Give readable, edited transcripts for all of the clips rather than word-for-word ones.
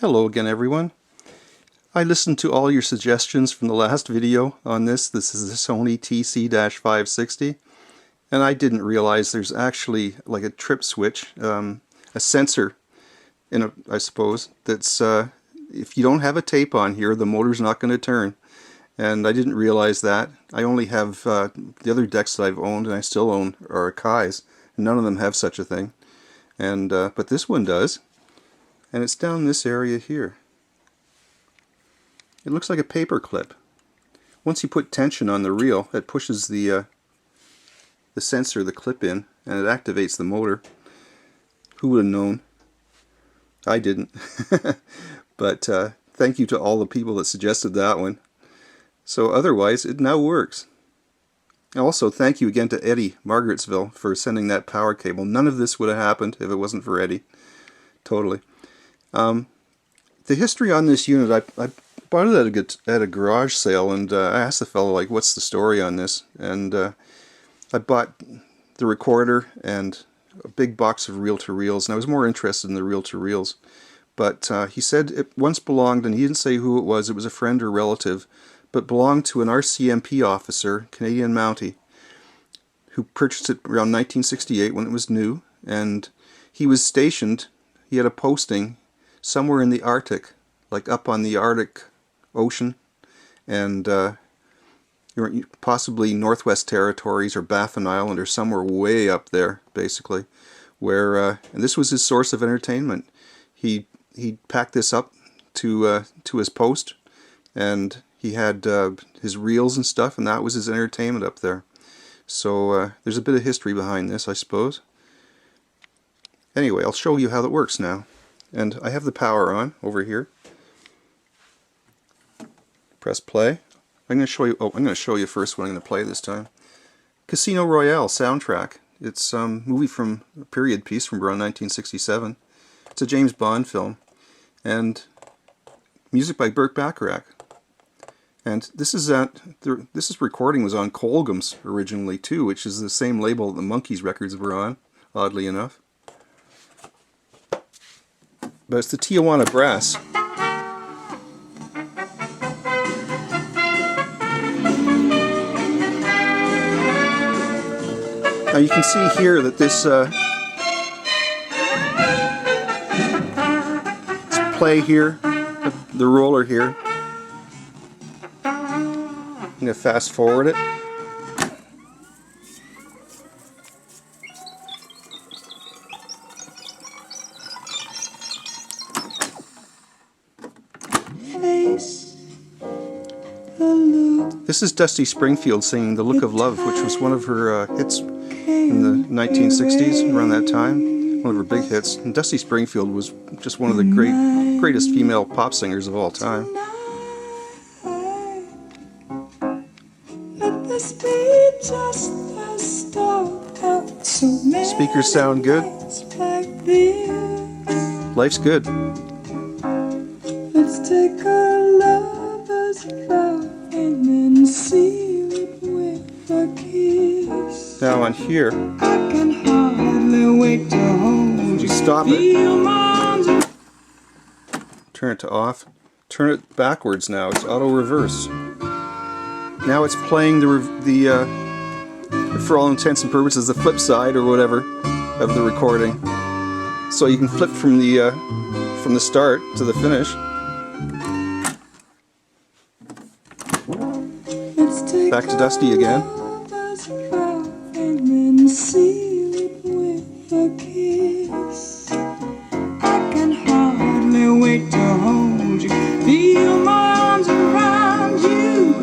Hello again, everyone. I listened to all your suggestions from the last video on this. This is the Sony TC-560, and I didn't realize there's actually like a trip switch, a sensor in I suppose, that's if you don't have a tape on here, the motor's not going to turn. And I didn't realize that. I only have the other decks that I've owned, and I still own, are Akai's. None of them have such a thing. And but this one does. And it's down this area here. It looks like a paper clip. Once you put tension on the reel, it pushes the sensor, the clip in, and it activates the motor. Who would have known? I didn't. But thank you to all the people that suggested that one. So otherwise, it now works. Also, thank you again to Eddie, Margaretsville, for sending that power cable. None of this would have happened if it wasn't for Eddie. Totally. The history on this unit, I bought it at a garage sale, and I asked the fellow, like, what's the story on this? And I bought the recorder and a big box of reel-to-reels, and I was more interested in the reel-to-reels. But he said it once belonged, and he didn't say who it was a friend or relative, but belonged to an RCMP officer, Canadian Mountie, who purchased it around 1968 when it was new, and he was stationed, he had a posting somewhere in the Arctic, like up on the Arctic Ocean, and possibly Northwest Territories or Baffin Island or somewhere way up there, basically, where, and this was his source of entertainment. He packed this up to his post, and he had his reels and stuff, and that was his entertainment up there. So there's a bit of history behind this, I suppose. Anyway, I'll show you how it works now. And I have the power on over here. Press play. I'm going to show you. Oh, I'm going to show you first what I'm going to play this time. Casino Royale soundtrack. It's a movie from a period piece from around 1967. It's a James Bond film, and music by Burt Bacharach. And this recording was on Colgum's originally too, which is the same label that the Monkees records were on, oddly enough. But it's the Tijuana Brass. Now you can see here that this play here, the roller here. I'm going to fast forward it. This is Dusty Springfield singing "The Look of Love," which was one of her hits in the 1960s, around that time. One of her big hits. And Dusty Springfield was just one of the greatest female pop singers of all time. Speakers sound good. Life's good. Let's take a lover's vow and then seal it with a kiss. Now on here, I can hardly wait to hold you. Stop it. Turn it to off. Turn it backwards now. It's auto reverse. Now it's playing for all intents and purposes, the flip side or whatever of the recording. So you can flip from the start to the finish. Back to Dusty again. I can hardly wait to hold you, feel my arms around you.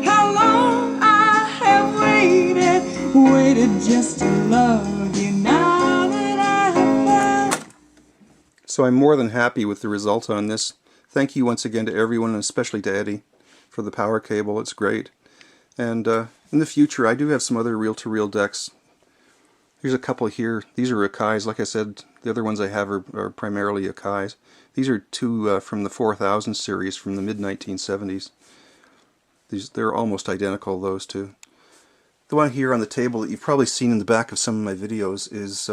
How long I have waited just to love you now that I have found. So I'm more than happy with the result on this. Thank you once again to everyone, and especially to Eddie, for the power cable. It's great. And in the future, I do have some other reel-to-reel decks. Here's a couple here. These are Akai's. Like I said, the other ones I have are primarily Akai's. These are two from the 4000 series from the mid-1970s. They're almost identical, those two. The one here on the table that you've probably seen in the back of some of my videos is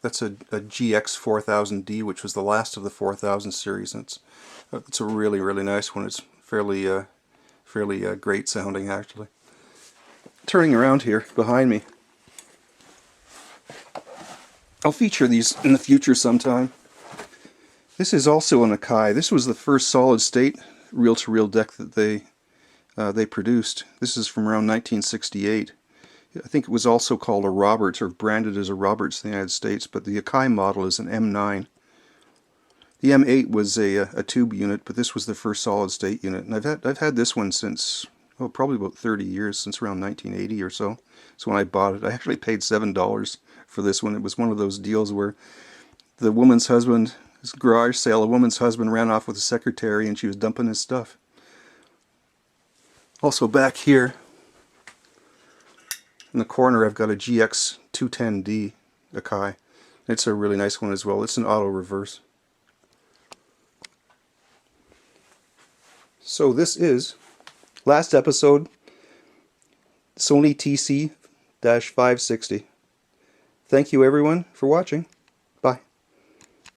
That's a GX 4000D, which was the last of the 4000 series. And it's a really, really nice one. It's fairly great sounding, actually. Turning around here behind me, I'll feature these in the future sometime. This is also an Akai. This was the first solid-state reel-to-reel deck that they produced. This is from around 1968. I think it was also called a Roberts, or branded as a Roberts in the United States, but the Akai model is an M9. The M8 was a tube unit, but this was the first solid-state unit, and I've had this one since, oh, probably about 30 years, since around 1980 or so. So when I bought it, I actually paid $7 for this one. It was one of those deals where the woman's husband, his garage sale, a woman's husband ran off with a secretary and she was dumping his stuff. Also back here in the corner, I've got a GX 210D Akai. It's a really nice one as well. It's an auto reverse. So this is last episode, Sony TC-560. Thank you everyone for watching.